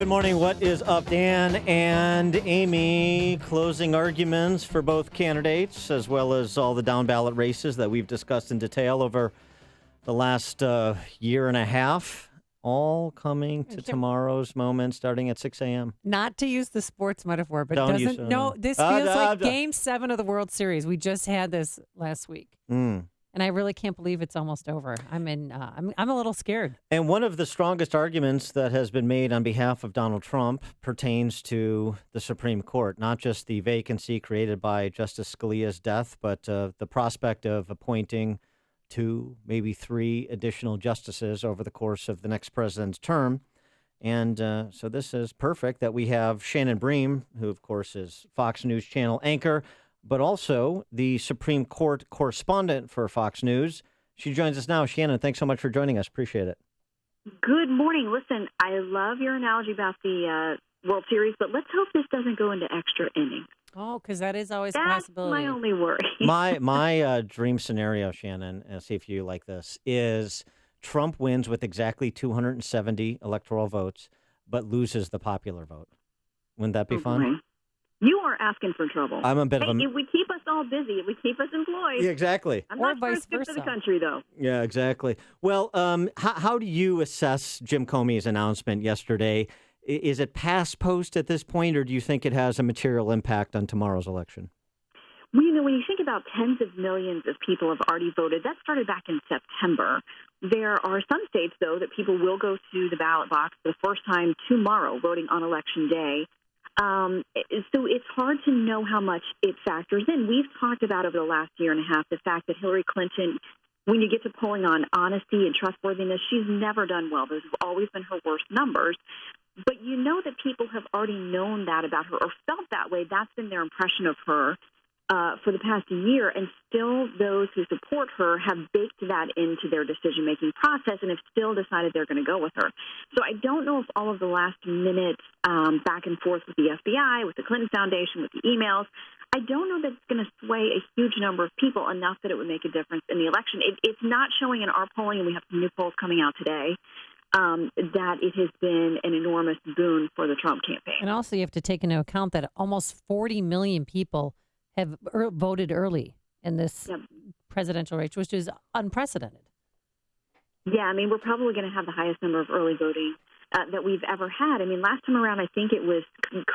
Good morning. What is up, Dan and Amy? Closing arguments for both candidates, as well as all the down ballot races that we've discussed in detail over the last year and a half, all coming to tomorrow's moment starting at 6 a.m. Not to use the sports metaphor, but Don't use doesn't no, this feels like Game 7 of the World Series. We just had this last week. And I really can't believe it's almost over. I'm a little scared. And one of the strongest arguments that has been made on behalf of Donald Trump pertains to the Supreme Court, not just the vacancy created by Justice Scalia's death, but the prospect of appointing 2, maybe 3 additional justices over the course of the next president's term. And so this is perfect that we have Shannon Bream, who, of course, is Fox News Channel anchor, but also the Supreme Court correspondent for Fox News. She joins us now. Shannon, thanks so much for joining us. Appreciate it. Good morning. Listen, I love your analogy about the World Series, but let's hope this doesn't go into extra innings. Oh, because that is always a That's possibility. my only worry. My dream scenario, Shannon, and see if you like this, is Trump wins with exactly 270 electoral votes, but loses the popular vote. Wouldn't that be fun? Boy. You are asking for trouble. I'm a bit of a... It would keep us all busy. It would keep us employed. Yeah, exactly. I'm Or not sure vice it's good for versa. the country, though. Yeah, exactly. Well, how do you assess Jim Comey's announcement yesterday? Is it past post at this point, or do you think it has a material impact on tomorrow's election? Well, when you think about tens of millions of people have already voted, that started back in September. There are some states, though, that people will go to the ballot box for the first time tomorrow, voting on Election Day. So it's hard to know how much it factors in. We've talked about over the last year and a half the fact that Hillary Clinton, when you get to polling on honesty and trustworthiness, she's never done well. Those have always been her worst numbers. But you know that people have already known that about her or felt that way. That's been their impression of her for the past year, and still those who support her have baked that into their decision-making process and have still decided they're going to go with her. So I don't know if all of the last-minute back and forth with the FBI, with the Clinton Foundation, with the emails, I don't know that it's going to sway a huge number of people enough that it would make a difference in the election. It's not showing in our polling, and we have some new polls coming out today, that it has been an enormous boon for the Trump campaign. And also you have to take into account that almost 40 million people have voted early in this presidential race, which is unprecedented. Yeah, I mean, we're probably going to have the highest number of early voting that we've ever had. I mean, last time around, I think it was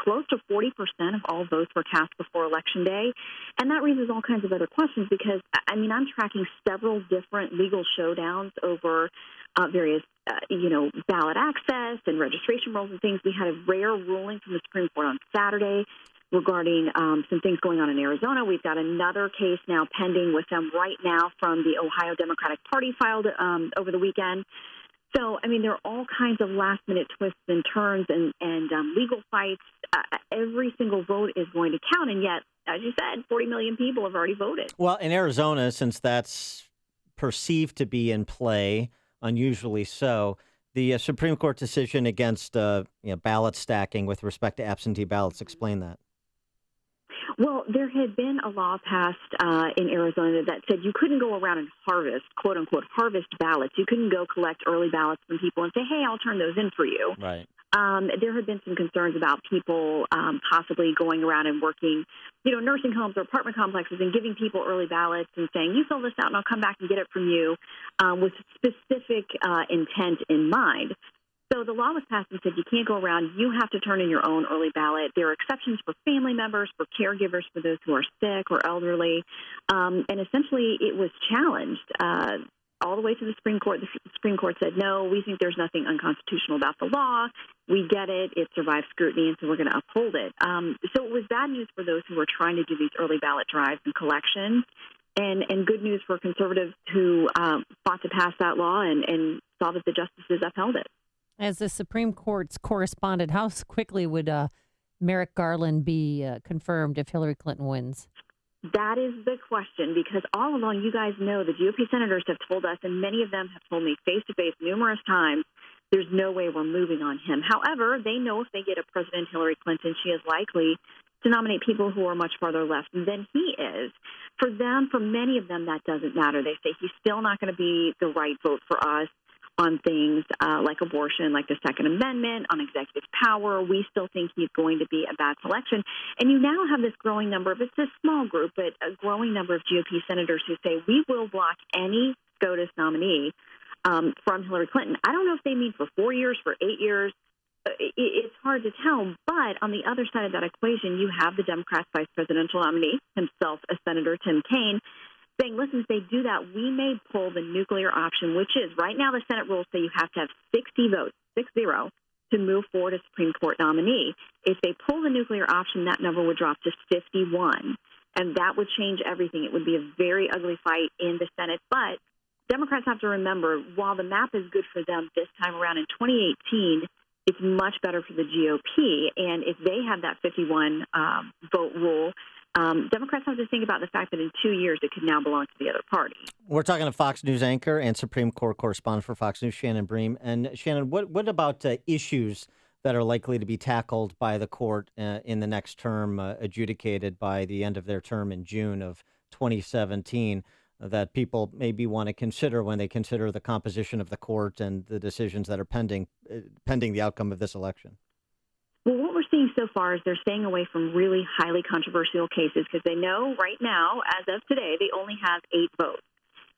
close to 40% of all votes were cast before Election Day. And that raises all kinds of other questions because, I mean, I'm tracking several different legal showdowns over various, ballot access and registration rules and things. We had a rare ruling from the Supreme Court on Saturday regarding some things going on in Arizona. We've got another case now pending with them right now from the Ohio Democratic Party filed over the weekend. So, I mean, there are all kinds of last-minute twists and turns and legal fights. Every single vote is going to count, and yet, as you said, 40 million people have already voted. Well, in Arizona, since that's perceived to be in play, unusually so, the Supreme Court decision against ballot stacking with respect to absentee ballots, explain that. Well, there had been a law passed in Arizona that said you couldn't go around and harvest, quote unquote, harvest ballots. You couldn't go collect early ballots from people and say, hey, I'll turn those in for you. Right. There had been some concerns about people possibly going around and working, nursing homes or apartment complexes and giving people early ballots and saying, you fill this out and I'll come back and get it from you with specific intent in mind. So the law was passed and said you can't go around. You have to turn in your own early ballot. There are exceptions for family members, for caregivers, for those who are sick or elderly. And essentially it was challenged all the way to the Supreme Court. The Supreme Court said, no, we think there's nothing unconstitutional about the law. We get it. It survived scrutiny, and so we're going to uphold it. So it was bad news for those who were trying to do these early ballot drives and collections, and good news for conservatives who fought to pass that law and saw that the justices upheld it. As the Supreme Court's correspondent, how quickly would Merrick Garland be confirmed if Hillary Clinton wins? That is the question, because all along, you guys know, the GOP senators have told us, and many of them have told me face-to-face numerous times, there's no way we're moving on him. However, they know if they get a President Hillary Clinton, she is likely to nominate people who are much farther left than he is. For them, for many of them, that doesn't matter. They say he's still not going to be the right vote for us. on things like abortion, like the Second Amendment, on executive power. We still think he's going to be a bad selection. And you now have this growing number of, it's a small group, but a growing number of GOP senators who say we will block any SCOTUS nominee from Hillary Clinton. I don't know if they mean for 4 years, for 8 years. It's hard to tell. But on the other side of that equation, you have the Democrats' vice presidential nominee, himself, a Senator Tim Kaine, saying, listen, if they do that, we may pull the nuclear option, which is right now the Senate rules say you have to have 60 votes, 60, to move forward a Supreme Court nominee. If they pull the nuclear option, that number would drop to 51, and that would change everything. It would be a very ugly fight in the Senate. But Democrats have to remember, while the map is good for them this time around in 2018, it's much better for the GOP. And if they have that 51 vote rule, Democrats have to think about the fact that in 2 years it could now belong to the other party. We're talking to Fox News anchor and Supreme Court correspondent for Fox News, Shannon Bream. And Shannon, what about issues that are likely to be tackled by the court in the next term, adjudicated by the end of their term in June of 2017, that people maybe want to consider when they consider the composition of the court and the decisions that are pending the outcome of this election? Well, what we're seeing so far is they're staying away from really highly controversial cases because they know right now, as of today, they only have 8 votes.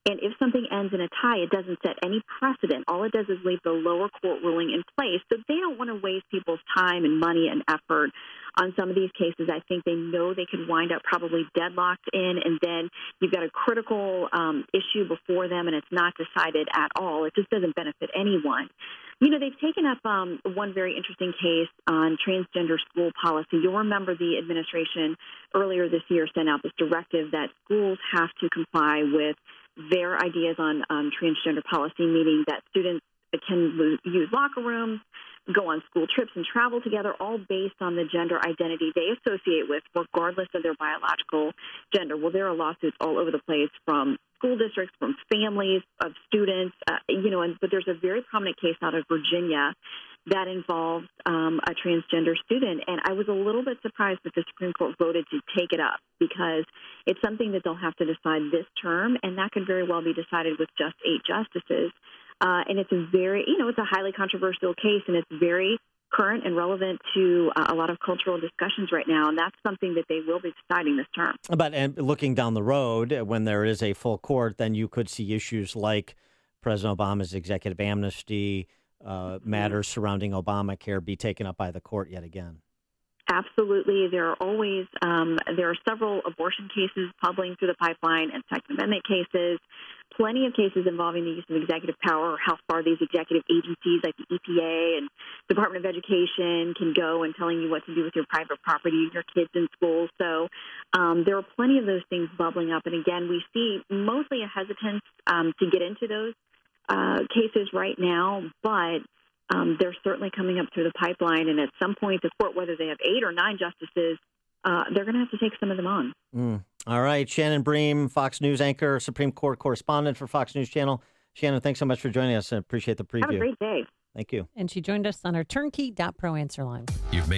And if something ends in a tie, it doesn't set any precedent. All it does is leave the lower court ruling in place. So they don't want to waste people's time and money and effort on some of these cases. I think they know they could wind up probably deadlocked in, and then you've got a critical issue before them, and it's not decided at all. It just doesn't benefit anyone. You know, they've taken up one very interesting case on transgender school policy. You'll remember the administration earlier this year sent out this directive that schools have to comply with their ideas on transgender policy, meaning that students can use locker rooms, go on school trips, and travel together, all based on the gender identity they associate with, regardless of their biological gender. Well, there are lawsuits all over the place from school districts, from families of students, but there's a very prominent case out of Virginia that involves a transgender student. And I was a little bit surprised that the Supreme Court voted to take it up because it's something that they'll have to decide this term, and that could very well be decided with just 8 justices. And it's it's a highly controversial case, and it's very current and relevant to a lot of cultural discussions right now, and that's something that they will be deciding this term. But and looking down the road, when there is a full court, then you could see issues like President Obama's executive amnesty, matters surrounding Obamacare be taken up by the court yet again. Absolutely. There are several abortion cases bubbling through the pipeline and Second Amendment cases, plenty of cases involving the use of executive power, how far these executive agencies like the EPA and Department of Education can go in telling you what to do with your private property and your kids in school. So there are plenty of those things bubbling up. And again, we see mostly a hesitance to get into those cases right now, but they're certainly coming up through the pipeline. And at some point, the court, whether they have 8 or 9 justices, they're going to have to take some of them on. All right. Shannon Bream, Fox News anchor, Supreme Court correspondent for Fox News Channel. Shannon, thanks so much for joining us. I appreciate the preview. Have a great day. Thank you. And she joined us on our turnkey.pro answer line. You've made